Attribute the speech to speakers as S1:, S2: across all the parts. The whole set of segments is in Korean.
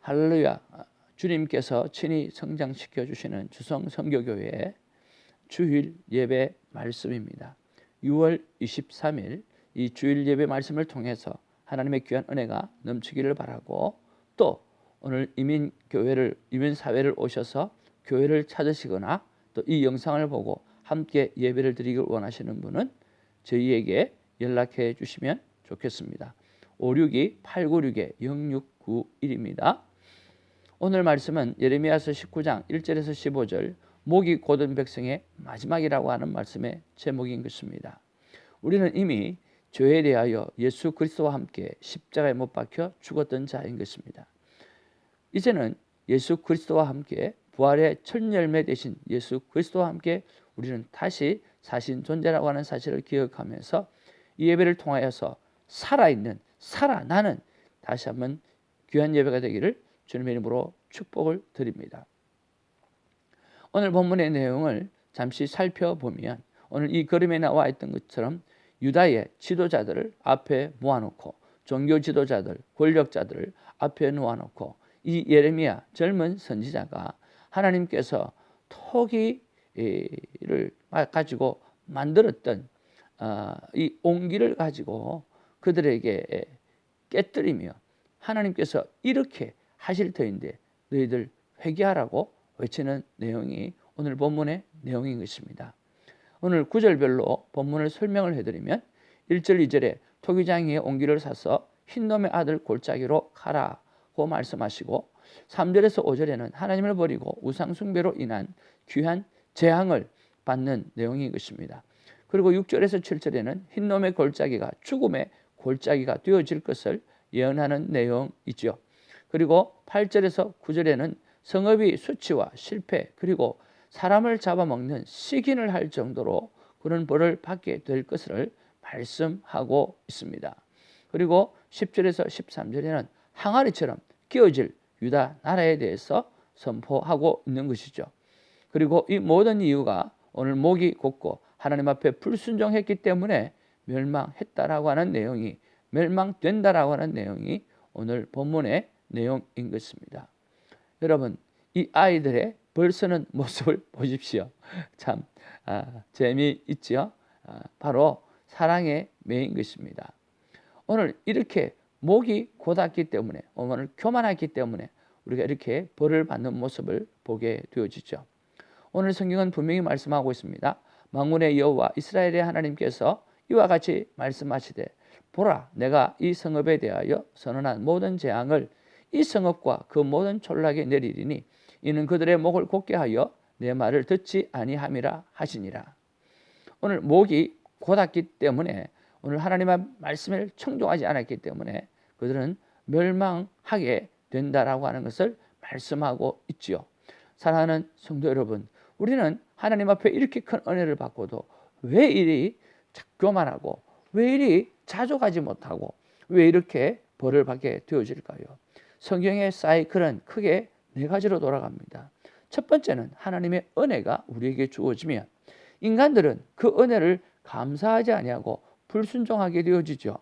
S1: 할렐루야. 주님께서 친히 성장시켜 주시는 주성 선교교회의 주일 예배 말씀입니다. 6월 23일 이 주일 예배 말씀을 통해서 하나님의 귀한 은혜가 넘치기를 바라고, 또 오늘 이민사회를 오셔서 교회를 찾으시거나 또 이 영상을 보고 함께 예배를 드리길 원하시는 분은 저희에게 연락해 주시면 좋겠습니다. 562-896-0691입니다. 오늘 말씀은 예레미야서 19장 1절에서 15절 목이 곧은 백성의 마지막이라고 하는 말씀의 제목인 것입니다. 우리는 이미 죄에 대하여 예수 그리스도와 함께 십자가에 못 박혀 죽었던 자인 것입니다. 이제는 예수 그리스도와 함께 부활의 첫 열매 되신 예수 그리스도와 함께 우리는 다시 사신 존재라고 하는 사실을 기억하면서 이 예배를 통하여서 살아나는 다시 한번 귀한 예배가 되기를 주님의 이름으로 축복을 드립니다. 오늘 본문의 내용을 잠시 살펴보면 오늘 이 그림에 나와 있던 것처럼 유다의 지도자들을 앞에 모아놓고 종교 지도자들, 권력자들을 앞에 놓아놓고 이 예레미야 젊은 선지자가 하나님께서 토기를 가지고 만들었던 이 옹기를 가지고 그들에게 깨뜨리며 하나님께서 이렇게 하실 터인데 너희들 회개하라고 외치는 내용이 오늘 본문의 내용인 것입니다. 오늘 구절별로 본문을 설명을 해드리면 1절 2절에 토기장이의 옹기를 사서 흰놈의 아들 골짜기로 가라고 말씀하시고, 3절에서 5절에는 하나님을 버리고 우상숭배로 인한 귀한 재앙을 받는 내용인 것입니다. 그리고 6절에서 7절에는 흰놈의 골짜기가 죽음의 골짜기가 되어질 것을 예언하는 내용이죠. 그리고 8절에서 9절에는 성읍이 수치와 실패 그리고 사람을 잡아먹는 시긴을 할 정도로 그런 벌을 받게 될 것을 말씀하고 있습니다. 그리고 10절에서 13절에는 항아리처럼 끼어질 유다 나라에 대해서 선포하고 있는 것이죠. 그리고 이 모든 이유가 오늘 목이 곧고 하나님 앞에 불순종했기 때문에 멸망했다라고 하는 내용이, 멸망된다라고 하는 내용이 오늘 본문의 내용인 것입니다. 여러분, 이 아이들의 벌 서는 모습을 보십시오. 참 재미있지요. 바로 사랑의 매인 것입니다. 오늘 이렇게 목이 곧았기 때문에, 오늘 교만했기 때문에 우리가 이렇게 벌을 받는 모습을 보게 되어지죠. 오늘 성경은 분명히 말씀하고 있습니다. 만군의 여호와 이스라엘의 하나님께서 이와 같이 말씀하시되, 보라, 내가 이 성읍에 대하여 선언한 모든 재앙을 이 성읍과 그 모든 촌락에 내리리니 이는 그들의 목을 곧게 하여 내 말을 듣지 아니함이라 하시니라. 오늘 목이 곧았기 때문에, 오늘 하나님의 말씀을 청종하지 않았기 때문에 그들은 멸망하게 된다라고 하는 것을 말씀하고 있지요. 사랑하는 성도 여러분, 우리는 하나님 앞에 이렇게 큰 은혜를 받고도 왜 이리 교만하고 왜 이리 자족하지 못하고 왜 이렇게 벌을 받게 되어질까요? 성경의 사이클은 크게 네 가지로 돌아갑니다. 첫 번째는 하나님의 은혜가 우리에게 주어지면 인간들은 그 은혜를 감사하지 아니하고 불순종하게 되어지죠.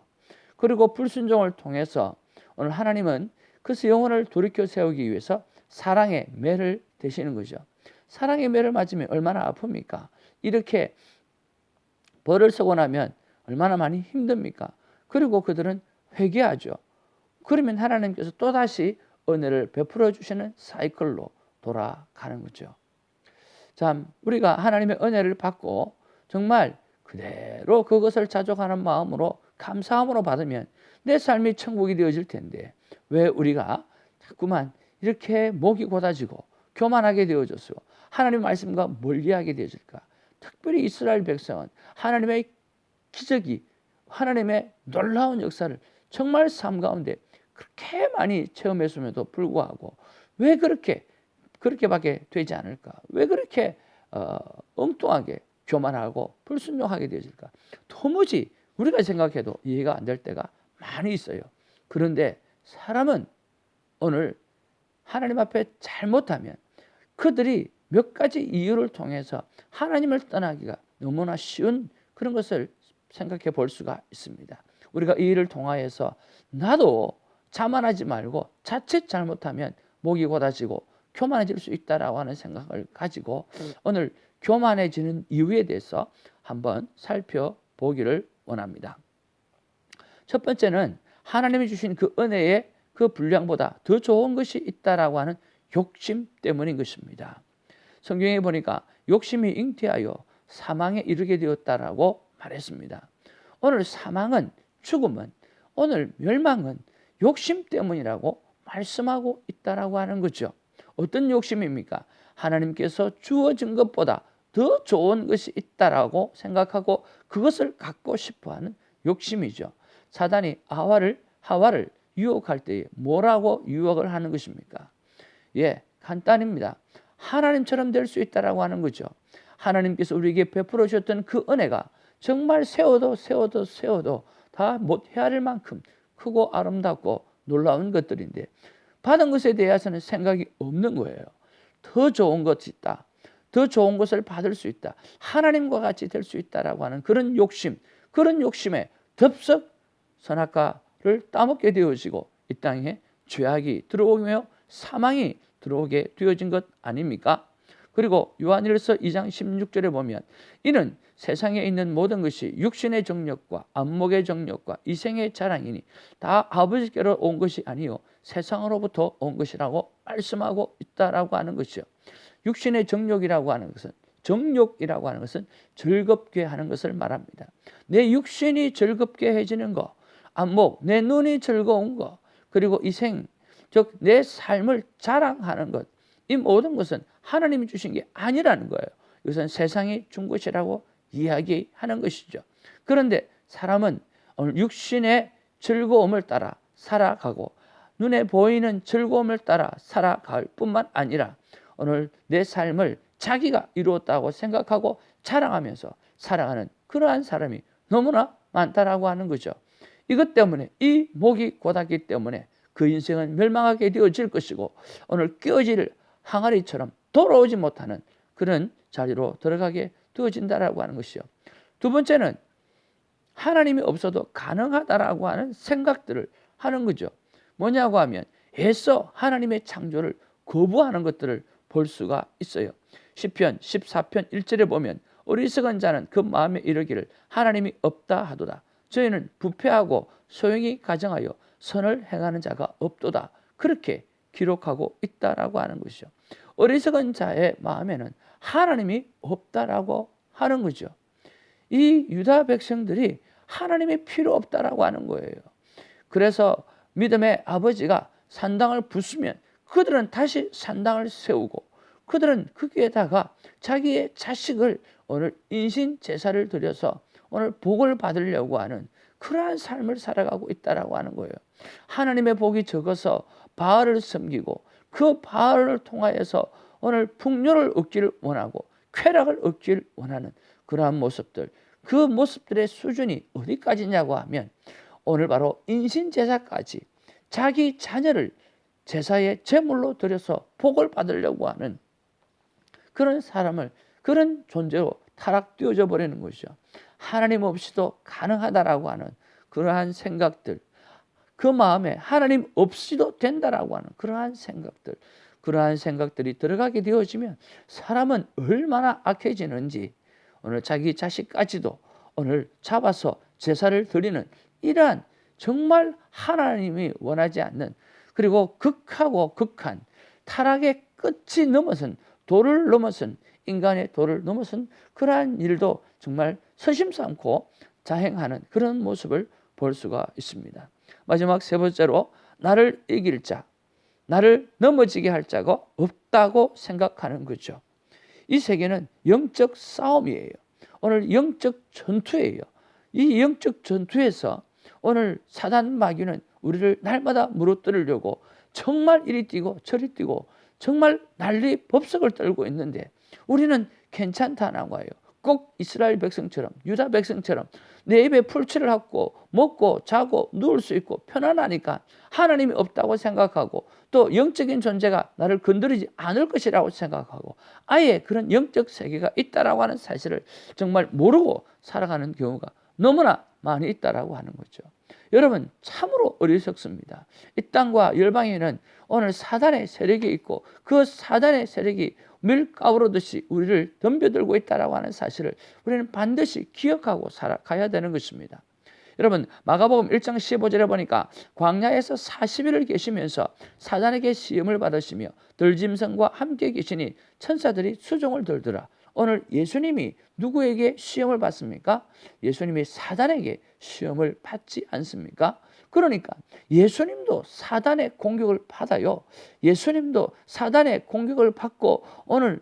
S1: 그리고 불순종을 통해서 오늘 하나님은 그래서 영혼을 돌이켜 세우기 위해서 사랑의 매를 대시는 거죠. 사랑의 매를 맞으면 얼마나 아픕니까? 이렇게 벌을 쓰고 나면 얼마나 많이 힘듭니까? 그리고 그들은 회개하죠. 그러면 하나님께서 또다시 은혜를 베풀어 주시는 사이클로 돌아가는 거죠. 참, 우리가 하나님의 은혜를 받고 정말 그대로 그것을 자족하는 마음으로 감사함으로 받으면 내 삶이 천국이 되어질 텐데 왜 우리가 자꾸만 이렇게 목이 곧아지고 교만하게 되어져서 하나님의 말씀과 멀리하게 되어질까? 특별히 이스라엘 백성은 하나님의 기적이, 하나님의 놀라운 역사를 정말 삶 가운데 그렇게 많이 체험했음에도 불구하고 왜 그렇게밖에 되지 않을까? 왜 그렇게 엉뚱하게 교만하고 불순종하게 되어질까? 도무지 우리가 생각해도 이해가 안 될 때가 많이 있어요. 그런데 사람은 오늘 하나님 앞에 잘못하면 그들이 몇 가지 이유를 통해서 하나님을 떠나기가 너무나 쉬운 그런 것을 생각해 볼 수가 있습니다. 우리가 이 일을 통하여서 나도 자만하지 말고 자칫 잘못하면 목이 곧아지고 교만해질 수 있다라고 하는 생각을 가지고 오늘 교만해지는 이유에 대해서 한번 살펴보기를 원합니다. 첫 번째는 하나님이 주신 그 은혜의 그 분량보다 더 좋은 것이 있다라고 하는 욕심 때문인 것입니다. 성경에 보니까 욕심이 잉태하여 사망에 이르게 되었다라고 말했습니다. 오늘 사망은, 죽음은, 오늘 멸망은 욕심 때문이라고 말씀하고 있다라고 하는 거죠. 어떤 욕심입니까? 하나님께서 주어진 것보다 더 좋은 것이 있다라고 생각하고 그것을 갖고 싶어하는 욕심이죠. 사단이 하와를 유혹할 때에 뭐라고 유혹을 하는 것입니까? 간단합니다. 하나님처럼 될 수 있다라고 하는 거죠. 하나님께서 우리에게 베풀어 주셨던 그 은혜가 정말 세워도 다 못 헤아릴 만큼 크고 아름답고 놀라운 것들인데 받은 것에 대해서는 생각이 없는 거예요. 더 좋은 것이 있다. 더 좋은 것을 받을 수 있다. 하나님과 같이 될 수 있다라고 하는 그런 욕심, 그런 욕심에 덥석 선악과를 따먹게 되어지고 이 땅에 죄악이 들어오며 사망이 들어오게 되어진 것 아닙니까? 그리고 요한일서 2장 16절에 보면 이는 세상에 있는 모든 것이 육신의 정욕과 안목의 정욕과 이생의 자랑이니 다 아버지께로 온 것이 아니요 세상으로부터 온 것이라고 말씀하고 있다라고 하는 것이요. 육신의 정욕이라고 하는 것은, 정욕이라고 하는 것은 즐겁게 하는 것을 말합니다. 내 육신이 즐겁게 해지는 거, 안목, 내 눈이 즐거운 거, 그리고 이생, 즉 내 삶을 자랑하는 것, 이 모든 것은 하나님이 주신 게 아니라는 거예요. 이것은 세상이 준 것이라고 이야기하는 것이죠. 그런데 사람은 오늘 육신의 즐거움을 따라 살아가고 눈에 보이는 즐거움을 따라 살아갈 뿐만 아니라 오늘 내 삶을 자기가 이루었다고 생각하고 자랑하면서 살아가는 그러한 사람이 너무나 많다라고 하는 거죠. 이것 때문에, 이 목이 곧았기 때문에 그 인생은 멸망하게 되어질 것이고 오늘 끼어질 항아리처럼 돌아오지 못하는 그런 자리로 들어가게 되어진다라고 하는 것이요. 두 번째는 하나님이 없어도 가능하다라고 하는 생각들을 하는 거죠. 뭐냐고 하면 애써 하나님의 창조를 거부하는 것들을 볼 수가 있어요. 시편 14편 1절에 보면 어리석은 자는 그 마음에 이르기를 하나님이 없다 하도다. 저희는 부패하고 소용이 가정하여 선을 행하는 자가 없도다. 그렇게 기록하고 있다라고 하는 것이죠. 어리석은 자의 마음에는 하나님이 없다라고 하는 거죠. 이 유다 백성들이 하나님이 필요 없다라고 하는 거예요. 그래서 믿음의 아버지가 산당을 부수면 그들은 다시 산당을 세우고 그들은 거기에다가 자기의 자식을 오늘 인신 제사를 드려서 오늘 복을 받으려고 하는 그러한 삶을 살아가고 있다라고 하는 거예요. 하나님의 복이 적어서 바알을 섬기고 그 바알을 통하여서 오늘 풍요를 얻기를 원하고 쾌락을 얻기를 원하는 그러한 모습들, 그 모습들의 수준이 어디까지냐고 하면 오늘 바로 인신제사까지 자기 자녀를 제사의 제물로 드려서 복을 받으려고 하는 그런 사람을, 그런 존재로 타락되어져 버리는 것이죠. 하나님 없이도 가능하다라고 하는 그러한 생각들, 그 마음에 하나님 없이도 된다라고 하는 그러한 생각들, 그러한 생각들이 들어가게 되어지면 사람은 얼마나 악해지는지 오늘 자기 자식까지도 오늘 잡아서 제사를 드리는 이러한 정말 하나님이 원하지 않는, 그리고 극하고 극한 타락의 끝이 넘어선, 도를 넘어선, 인간의 도를 넘어선 그러한 일도 정말 서심치 않고 자행하는 그런 모습을 볼 수가 있습니다. 마지막 세 번째로 나를 이길 자, 나를 넘어지게 할 자가 없다고 생각하는 거죠. 이 세계는 영적 싸움이에요. 오늘 영적 전투예요. 이 영적 전투에서 오늘 사단 마귀는 우리를 날마다 무너뜨리려고 정말 이리 뛰고 저리 뛰고 정말 난리 법석을 떨고 있는데 우리는 괜찮다는 거예요. 꼭 이스라엘 백성처럼, 유다 백성처럼 내 입에 풀칠을 하고 먹고 자고 누울 수 있고 편안하니까 하나님이 없다고 생각하고 또 영적인 존재가 나를 건드리지 않을 것이라고 생각하고 아예 그런 영적 세계가 있다라고 하는 사실을 정말 모르고 살아가는 경우가 너무나 많이 있다라고 하는 거죠. 여러분 참으로 어리석습니다. 이 땅과 열방에는 오늘 사단의 세력이 있고 그 사단의 세력이 밀가부르듯이 우리를 덤벼들고 있다라고 하는 사실을 우리는 반드시 기억하고 살아가야 되는 것입니다. 여러분 마가복음 1장 15절에 보니까 광야에서 40일을 계시면서 사단에게 시험을 받으시며 들짐승과 함께 계시니 천사들이 수종을 들더라. 오늘 예수님이 누구에게 시험을 받습니까? 예수님이 사단에게 시험을 받지 않습니까? 그러니까 예수님도 사단의 공격을 받아요. 예수님도 사단의 공격을 받고 오늘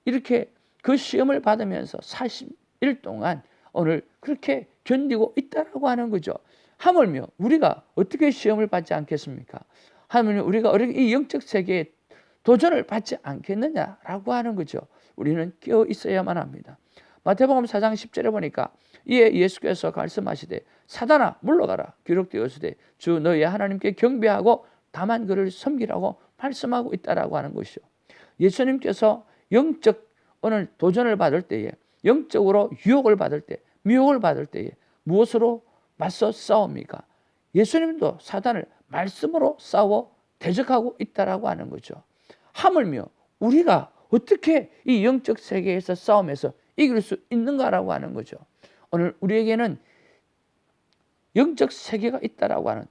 S1: 이렇게 그 시험을 받으면서 40일 동안 오늘 그렇게 견디고 있다라고 하는 거죠. 하물며 우리가 어떻게 시험을 받지 않겠습니까? 하물며 우리가 이 영적 세계에 도전을 받지 않겠느냐라고 하는 거죠. 우리는 깨어 있어야만 합니다. 마태복음 4장 10절에 보니까 이에 예수께서 말씀하시되 사단아 물러가라 기록되었으되 주 너희 하나님께 경배하고 다만 그를 섬기라고 말씀하고 있다라고 하는 것이요. 예수님께서 영적 오늘 도전을 받을 때에 영적으로 유혹을 받을 때 미혹을 받을 때에 무엇으로 맞서 싸웁니까? 예수님도 사단을 말씀으로 싸워 대적하고 있다라고 하는 거죠. 하물며 우리가 어떻게 이 영적 세계에서 싸움에서 이길 수 있는가라고 하는 거죠. 오늘 우리에게는 영적 세계가 있다라고 하는,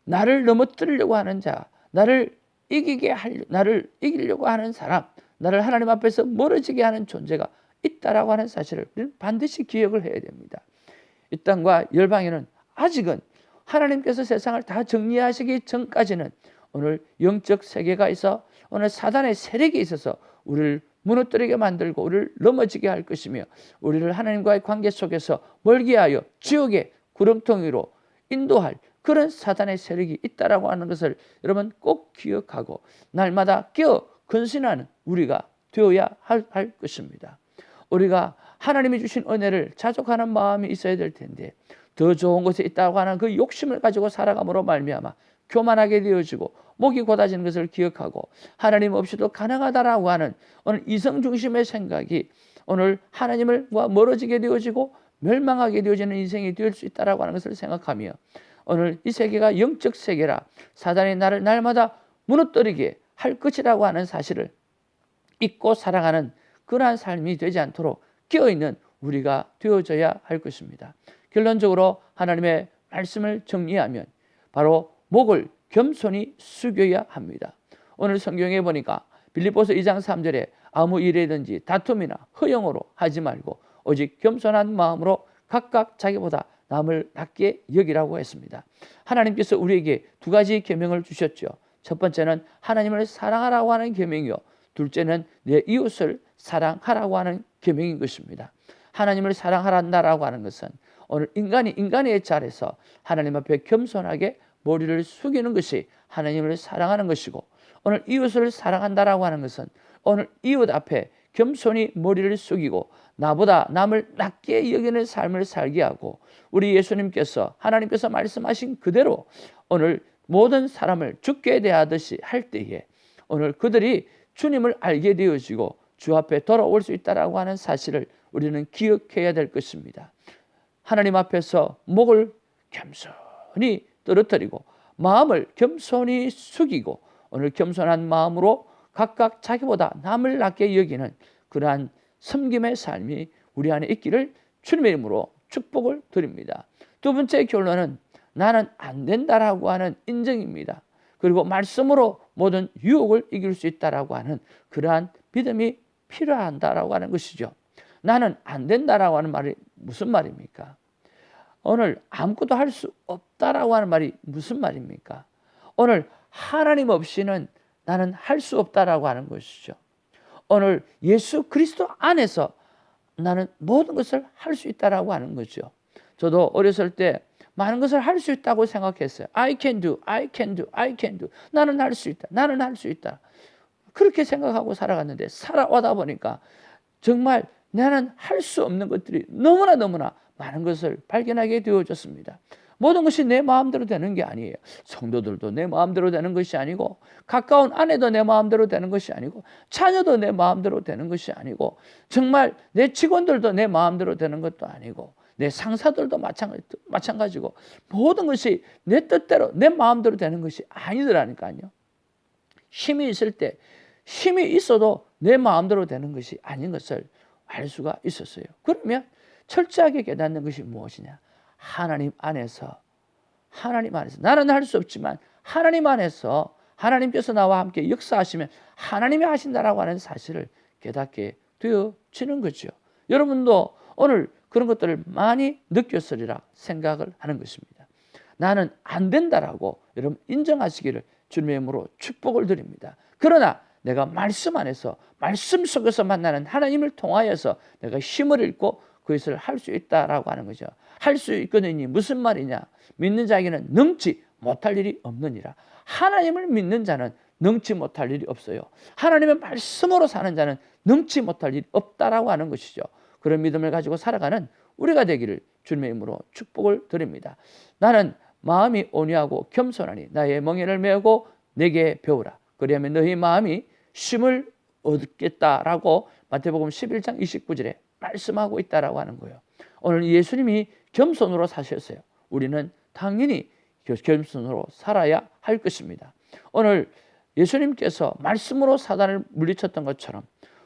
S1: 나를 넘어뜨리려고 하는 자, 나를 이기려고 하는 사람, 나를 하나님 앞에서 멀어지게 하는 존재가 있다라고 하는 사실을 우리는 반드시 기억을 해야 됩니다. 이 땅과 열방에는 아직은 하나님께서 세상을 다 정리하시기 전까지는 오늘 영적 세계가 있어 오늘 사단의 세력이 있어서 우리를 무너뜨리게 만들고 우리를 넘어지게 할 것이며 우리를 하나님과의 관계 속에서 멀게 하여 지옥의 구렁텅이로 인도할 그런 사단의 세력이 있다라고 하는 것을 여러분 꼭 기억하고 날마다 깨어 근신하는 우리가 되어야 할 것입니다. 우리가 하나님이 주신 은혜를 자족하는 마음이 있어야 될 텐데 더 좋은 곳에 있다고 하는 그 욕심을 가지고 살아감으로 말미암아 교만하게 되어지고 목이 곧아지는 것을 기억하고 하나님 없이도 가능하다라고 하는 오늘 이성 중심의 생각이 오늘 하나님과 멀어지게 되어지고 멸망하게 되어지는 인생이 될 수 있다라고 하는 것을 생각하며 오늘 이 세계가 영적 세계라 사단이 나를 날마다 무너뜨리게 할 것이라고 하는 사실을 잊고 살아가는 그러한 삶이 되지 않도록 깨어있는 우리가 되어져야 할 것입니다. 결론적으로 하나님의 말씀을 정리하면 바로 목을 겸손히 숙여야 합니다. 오늘 성경에 보니까 빌립보서 2장 3절에 아무 일이든지 다툼이나 허영으로 하지 말고 오직 겸손한 마음으로 각각 자기보다 남을 낮게 여기라고 했습니다. 하나님께서 우리에게 두 가지 계명을 주셨죠. 첫 번째는 하나님을 사랑하라고 하는 계명이요, 둘째는 내 이웃을 사랑하라고 하는 계명인 것입니다. 하나님을 사랑하란다라고 하는 것은 오늘 인간이 인간의 자리에서 하나님 앞에 겸손하게 머리를 숙이는 것이 하나님을 사랑하는 것이고, 오늘 이웃을 사랑한다라고 하는 것은 오늘 이웃 앞에 겸손히 머리를 숙이고 나보다 남을 낮게 여기는 삶을 살게 하고, 우리 예수님께서 하나님께서 말씀하신 그대로 오늘 모든 사람을 주께 대하듯이 할 때에 오늘 그들이 주님을 알게 되어지고 주 앞에 돌아올 수 있다라고 하는 사실을 우리는 기억해야 될 것입니다. 하나님 앞에서 목을 겸손히 떨어뜨리고 마음을 겸손히 숙이고 오늘 겸손한 마음으로 각각 자기보다 남을 낮게 여기는 그러한 섬김의 삶이 우리 안에 있기를 주님의 이름으로 축복을 드립니다. 두 번째 결론은 나는 안 된다라고 하는 인정입니다. 그리고 말씀으로 모든 유혹을 이길 수 있다라고 하는 그러한 믿음이 필요한다라고 하는 것이죠. 나는 안 된다라고 하는 말이 무슨 말입니까? 오늘 아무것도 할 수 없다라고 하는 말이 무슨 말입니까? 오늘 하나님 없이는 나는 할 수 없다라고 하는 것이죠. 오늘 예수 그리스도 안에서 나는 모든 것을 할 수 있다라고 하는 거죠. 저도 어렸을 때 많은 것을 할 수 있다고 생각했어요. I can do, I can do, I can do. 나는 할 수 있다, 나는 할 수 있다. 그렇게 생각하고 살아갔는데 살아오다 보니까 정말 나는 할 수 없는 것들이 너무나 많은 것을 발견하게 되어졌습니다. 모든 것이 내 마음대로 되는 게 아니에요. 성도들도 내 마음대로 되는 것이 아니고, 가까운 아내도 내 마음대로 되는 것이 아니고, 자녀도 내 마음대로 되는 것이 아니고, 정말 내 직원들도 내 마음대로 되는 것도 아니고, 내 상사들도 마찬가지고 모든 것이 내 뜻대로 내 마음대로 되는 것이 아니더라니까요. 힘이 있을 때 힘이 있어도 내 마음대로 되는 것이 아닌 것을 알 수가 있었어요. 그러면 철저하게 깨닫는 것이 무엇이냐? 하나님 안에서 나는 할 수 없지만 하나님 안에서 하나님께서 나와 함께 역사하시면 하나님이 하신다라고 하는 사실을 깨닫게 되어지는 거죠. 여러분도 오늘 그런 것들을 많이 느꼈으리라 생각을 하는 것입니다. 나는 안 된다라고 여러분 인정하시기를 주님의 이름으로 축복을 드립니다. 그러나 내가 말씀 안에서 말씀 속에서 만나는 하나님을 통하여서 내가 힘을 잃고 그것을 할 수 있다라고 하는 거죠. 할 수 있거든요. 무슨 말이냐? 믿는 자에게는 능치 못할 일이 없느니라. 하나님을 믿는 자는 능치 못할 일이 없어요. 하나님의 말씀으로 사는 자는 능치 못할 일이 없다라고 하는 것이죠. 그런 믿음을 가지고 살아가는 우리가 되기를 주님의 이름으로 축복을 드립니다. 나는 마음이 온유하고 겸손하니 나의 멍에를 메우고 내게 배우라. 그리하면 너희 마음이 쉼을 얻겠다라고 마태복음 11장 29절에 말씀하고 있다라고 하는 거예요. 오늘 예수님이 겸손으로 사셨어요. 우리는 당연히 겸손으로 살아야 할 것입니다. 오늘 예수님께서 말씀으로 사단을 물리쳤던 것처럼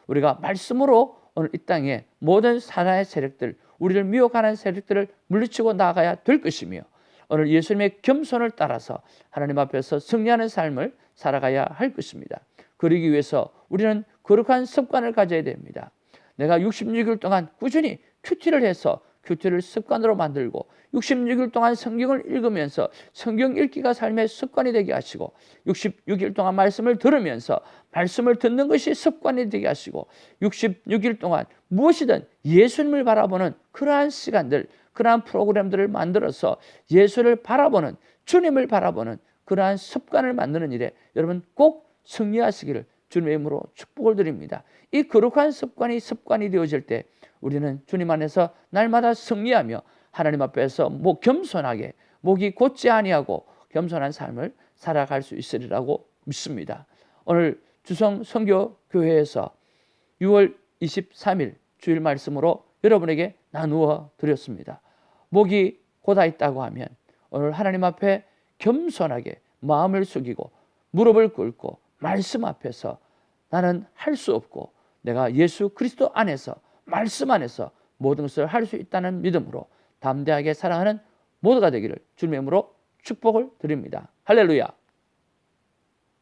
S1: 우리가 말씀으로 오늘 이 땅에 모든 사단의 세력들, 우리를 미혹하는 세력들을 물리치고 나가야 될 것이며 오늘 예수님의 겸손을 따라서 하나님 앞에서 승리하는 삶을 살아가야 할 것입니다. 그러기 위해서 우리는 거룩한 습관을 가져야 됩니다. 내가 66일 동안 꾸준히 큐티를 해서 큐티를 습관으로 만들고 66일 동안 성경을 읽으면서 성경 읽기가 삶의 습관이 되게 하시고 66일 동안 말씀을 들으면서 말씀을 듣는 것이 습관이 되게 하시고 66일 동안 무엇이든 예수님을 바라보는 그러한 시간들, 그러한 프로그램들을 만들어서 예수를 바라보는, 주님을 바라보는 그러한 습관을 만드는 일에 여러분 꼭 승리하시기를 주님의 이름으로 축복을 드립니다. 이 거룩한 습관이 되어질 때 우리는 주님 안에서 날마다 승리하며 하나님 앞에서 겸손하게 목이 곧지 아니하고 겸손한 삶을 살아갈 수 있으리라고 믿습니다. 오늘 주성 선교교회에서 6월 23일 주일 말씀으로 여러분에게 나누어 드렸습니다. 목이 고다 있다고 하면 오늘 하나님 앞에 겸손하게 마음을 숙이고 무릎을 꿇고 말씀 앞에서 나는 할 수 없고 내가 예수 그리스도 안에서 말씀 안에서 모든 것을 할 수 있다는 믿음으로 담대하게 살아가는 모두가 되기를 주님의 이름으로 축복을 드립니다. 할렐루야.